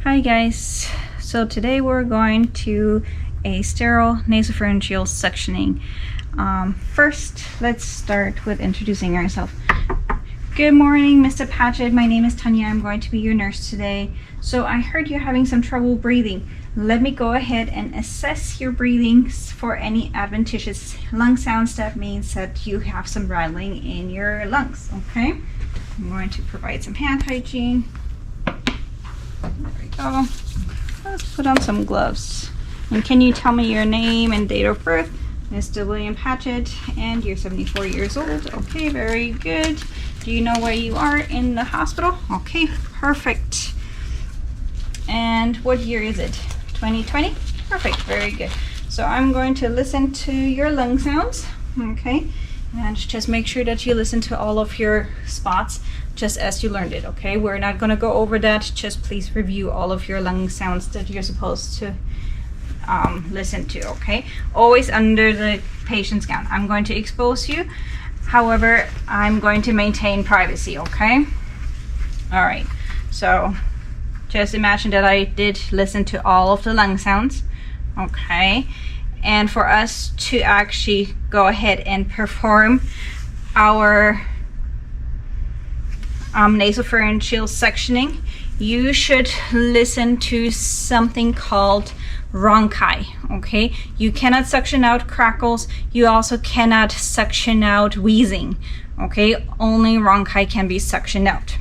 Hi guys, so today we're going to a sterile nasopharyngeal suctioning. First, let's start with introducing ourselves. Good morning, Mr. Patchett. My name is Tanya. I'm going to be your nurse today. So I heard you're having some trouble breathing. Let me go ahead and assess your breathing for any adventitious lung sounds. That means that you have some rattling in your lungs, okay? I'm going to provide some hand hygiene. There we go. Let's put on some gloves. And can you tell me your name and date of birth? Mr. William Patchett, and you're 74 years old. Okay, very good. Do you know where you are in the hospital? Okay, perfect. And what year is it? 2020? Perfect, very good. So I'm going to listen to your lung sounds, okay? And just make sure that you listen to all of your spots just as you learned it, okay? We're not gonna go over that. Just please review all of your lung sounds that you're supposed to listen to, okay? Always under the patient's gown. I'm going to expose you. However, I'm going to maintain privacy, okay? All right, so just imagine that I did listen to all of the lung sounds, okay? And for us to actually go ahead and perform our nasopharyngeal suctioning, you should listen to something called rhonchi, okay? You cannot suction out crackles. You also cannot suction out wheezing, okay? Only rhonchi can be suctioned out.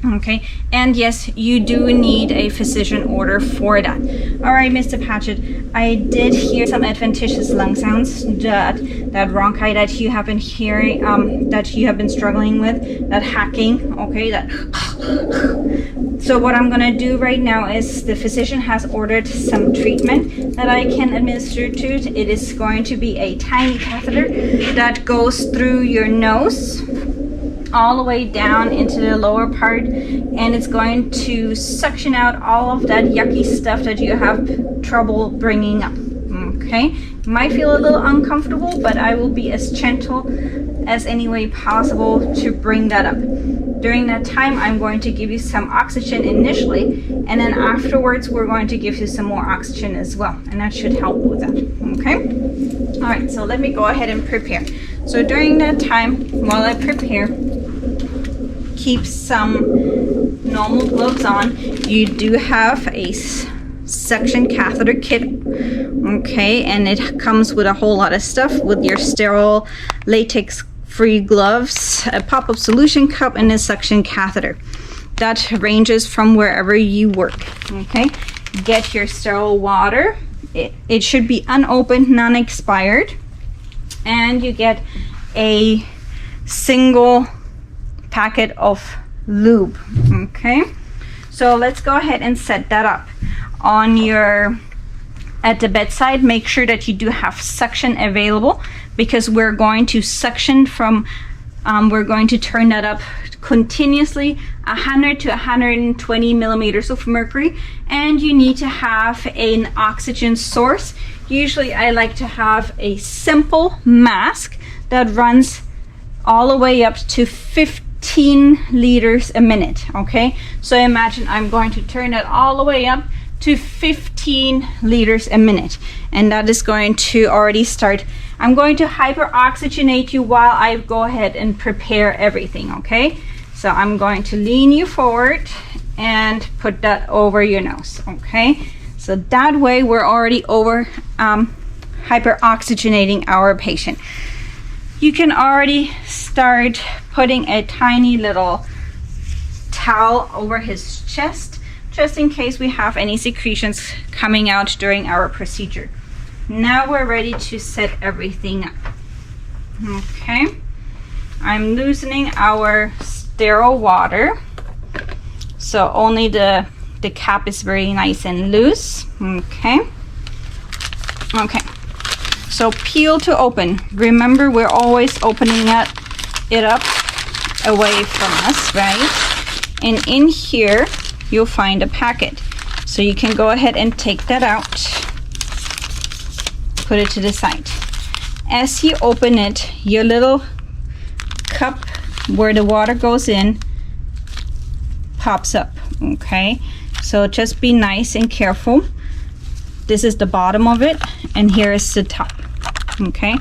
Okay, and yes, you do need a physician order for that. All right, Mr. Patchett, I did hear some adventitious lung sounds, that rhonchi that you have been hearing, that you have been struggling with, that hacking, okay, that. So what I'm gonna do right now is the physician has ordered some treatment that I can administer to it. It is going to be a tiny catheter that goes through your nose all the way down into the lower part, and it's going to suction out all of that yucky stuff that you have trouble bringing up, okay? You might feel a little uncomfortable, but I will be as gentle as any way possible to bring that up. During that time, I'm going to give you some oxygen initially, and then afterwards we're going to give you some more oxygen as well, and that should help with that, okay? All right, so let me go ahead and prepare. So during that time, while I prepare, keep some normal gloves on. You do have a suction catheter kit, okay, and it comes with a whole lot of stuff with your sterile latex free gloves, a pop-up solution cup, and a suction catheter. That ranges from wherever you work, okay? Get your sterile water. It should be unopened, non-expired, and you get a single packet of lube, okay? So let's go ahead and set that up on at the bedside. Make sure that you do have suction available, because we're going to suction from we're going to turn that up continuously 100 to 120 millimeters of mercury, and you need to have an oxygen source. Usually I like to have a simple mask that runs all the way up to 15 liters a minute, okay? So imagine I'm going to turn it all the way up to 15 liters a minute, and that is going to already start. I'm going to hyperoxygenate you while I go ahead and prepare everything, okay? So I'm going to lean you forward and put that over your nose, okay? So that way we're already over hyperoxygenating our patient. You can already start putting a tiny little towel over his chest, just in case we have any secretions coming out during our procedure. Now we're ready to set everything up. Okay, I'm loosening our sterile water, so only the cap is very nice and loose. Okay. So peel to open. Remember, we're always opening it up away from us, right? And in here, you'll find a packet. So you can go ahead and take that out, put it to the side. As you open it, your little cup where the water goes in pops up, okay? So just be nice and careful. This is the bottom of it, and here is the top, okay?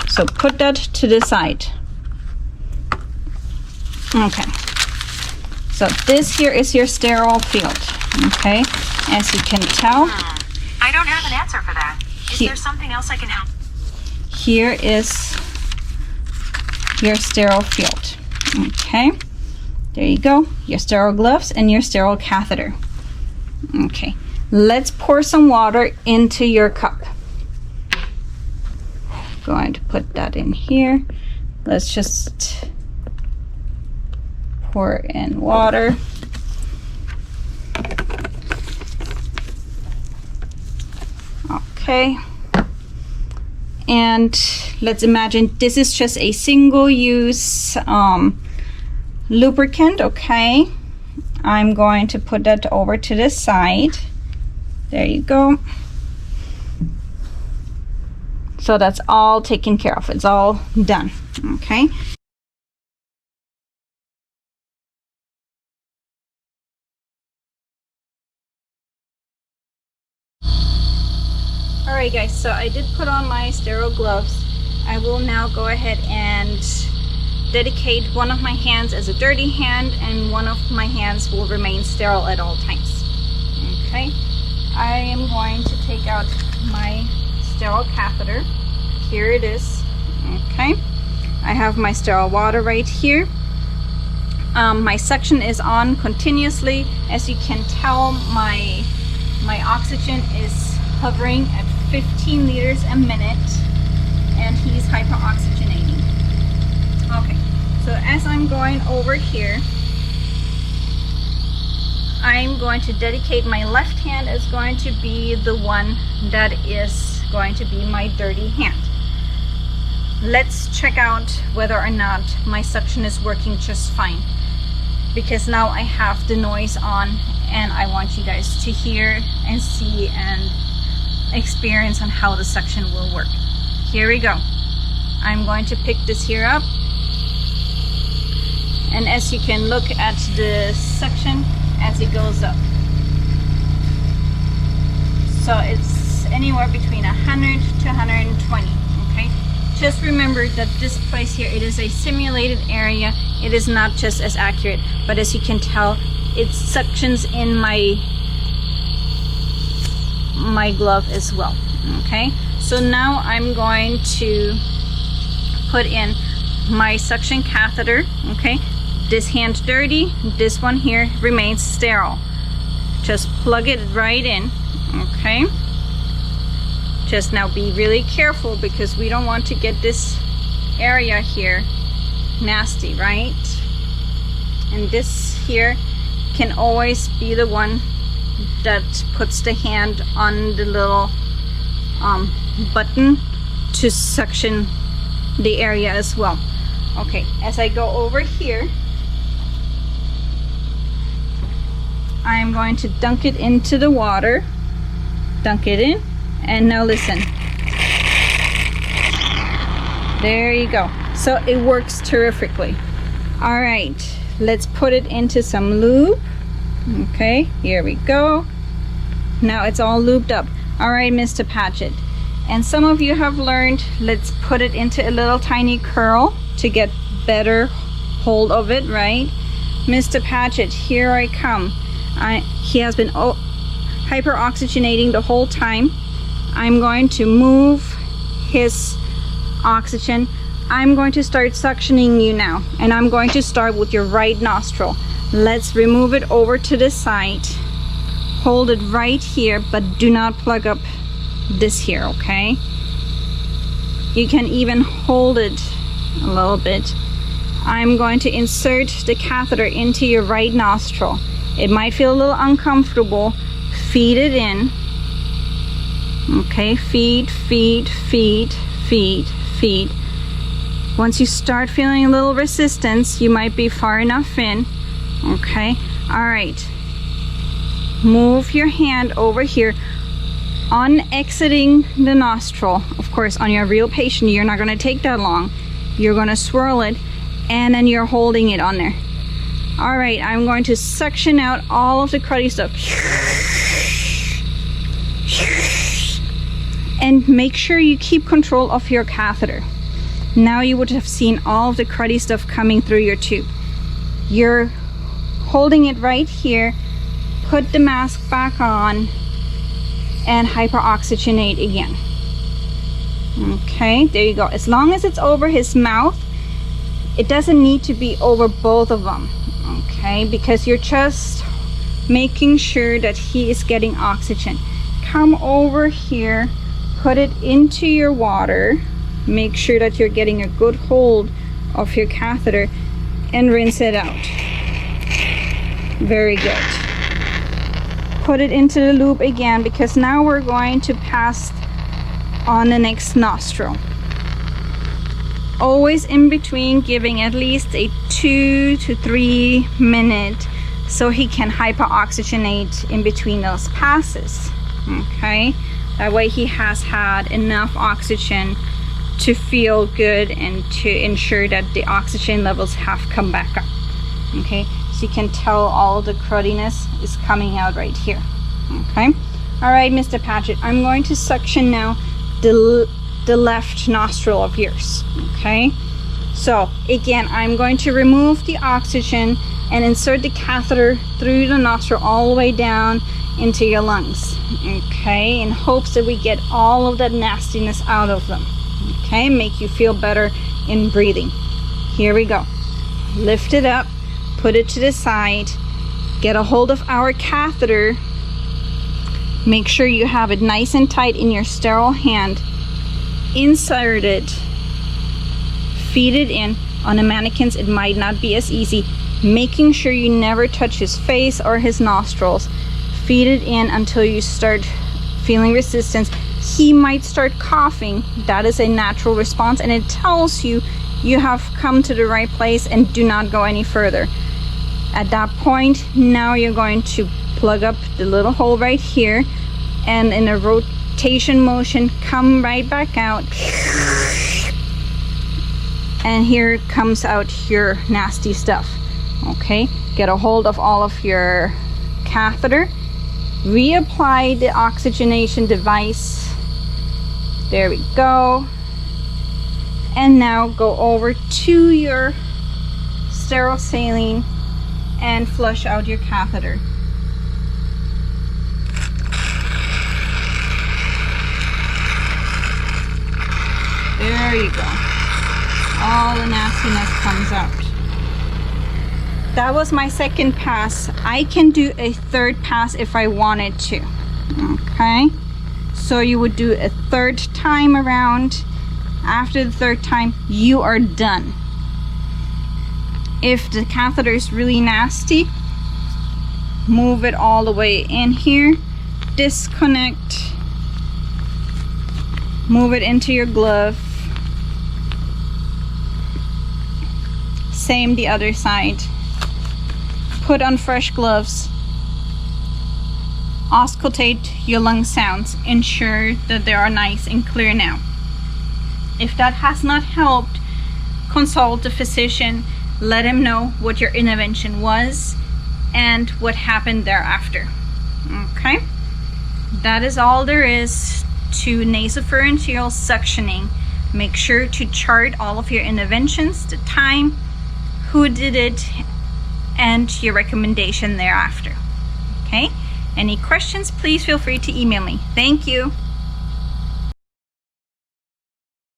So put that to the side. Okay, so this here is your sterile field, okay? As you can tell, I don't have an answer for that. Is there something else I can help? Here is your sterile field, okay? There you go, your sterile gloves and your sterile catheter. Okay, let's pour some water into your cup. Going to put that in here. Let's just pour in water. Okay. And let's imagine this is just a single-use lubricant, okay? I'm going to put that over to the side. There you go. So that's all taken care of. It's all done, okay? Alright guys, so I did put on my sterile gloves. I will now go ahead and dedicate one of my hands as a dirty hand, and one of my hands will remain sterile at all times. Okay, I am going to take out my sterile catheter. Here it is. Okay, I have my sterile water right here. My suction is on continuously. As you can tell, my oxygen is hovering at 15 liters a minute, and he's hyperoxygenating. Okay, so as I'm going over here, I'm going to dedicate my left hand as going to be the one that is going to be my dirty hand. Let's check out whether or not my suction is working just fine, because now I have the noise on and I want you guys to hear and see and experience on how the suction will work. Here we go. I'm going to pick this here up, and as you can look at the suction as it goes up, so it's anywhere between 100 to 120. Okay, just remember that this place here, it is a simulated area. It is not just as accurate, but as you can tell, it suctions in my glove as well. Okay, so now I'm going to put in my suction catheter. Okay, this hand dirty, this one here remains sterile. Just plug it right in. Okay, just now be really careful, because we don't want to get this area here nasty, right? And this here can always be the one that puts the hand on the little button to suction the area as well. Okay, as I go over here, I'm going to dunk it into the water. Dunk it in, and now listen. There you go. So it works terrifically. All right, let's put it into some lube. Okay, here we go. Now it's all lubed up. All right, Mr. Patchett. And some of you have learned, let's put it into a little tiny curl to get better hold of it, right? Mr. Patchett, here I come. He has been hyperoxygenating the whole time. I'm going to move his oxygen. I'm going to start suctioning you now, and I'm going to start with your right nostril. Let's remove it over to the side. Hold it right here, but do not plug up this here, okay? You can even hold it a little bit. I'm going to insert the catheter into your right nostril. It might feel a little uncomfortable. Feed it in. Okay, feed, feed, feed, feed, feed. Once you start feeling a little resistance, you might be far enough in. Okay, all right. Move your hand over here. On exiting the nostril, of course, on your real patient, you're not going to take that long. You're going to swirl it, and then you're holding it on there. All right, I'm going to suction out all of the cruddy stuff. And make sure you keep control of your catheter. Now you would have seen all of the cruddy stuff coming through your tube. You're holding it right here. Put the mask back on and hyperoxygenate again. Okay, there you go. As long as it's over his mouth, it doesn't need to be over both of them. Okay, because you're just making sure that he is getting oxygen. Come over here, put it into your water, make sure that you're getting a good hold of your catheter, and rinse it out. Very good. Put it into the loop again, because now we're going to pass on the next nostril. Always in between, giving at least a 2 to 3 minute so he can hyperoxygenate in between those passes. Okay, that way he has had enough oxygen to feel good and to ensure that the oxygen levels have come back up. Okay, so you can tell all the cruddiness is coming out right here. Okay, all right, Mr. Patchett, I'm going to suction now the left nostril of yours. Okay, so again, I'm going to remove the oxygen and insert the catheter through the nostril all the way down into your lungs. Okay, in hopes that we get all of that nastiness out of them. Okay, make you feel better in breathing. Here we go. Lift it up, put it to the side, get a hold of our catheter. Make sure you have it nice and tight in your sterile hand. Insert it, feed it in. On the mannequins it might not be as easy, making sure you never touch his face or his nostrils. Feed it in until you start feeling resistance. He might start coughing. That is a natural response, and it tells you you have come to the right place and do not go any further. At that point, now you're going to plug up the little hole right here, and in a rotation motion, come right back out. And here comes out your nasty stuff. Okay, get a hold of all of your catheter, reapply the oxygenation device. There we go. And now go over to your sterile saline and flush out your catheter. There you go. All the nastiness comes out. That was my second pass. I can do a third pass if I wanted to. Okay, so you would do a third time around. After the third time, you are done. If the catheter is really nasty, move it all the way in here, disconnect, move it into your glove. Same the other side. Put on fresh gloves. Auscultate your lung sounds. Ensure that they are nice and clear now. If that has not helped, consult the physician. Let him know what your intervention was and what happened thereafter. Okay? That is all there is to nasopharyngeal suctioning. Make sure to chart all of your interventions, the time, who did it, and your recommendation thereafter. Okay? Any questions, please feel free to email me. Thank you.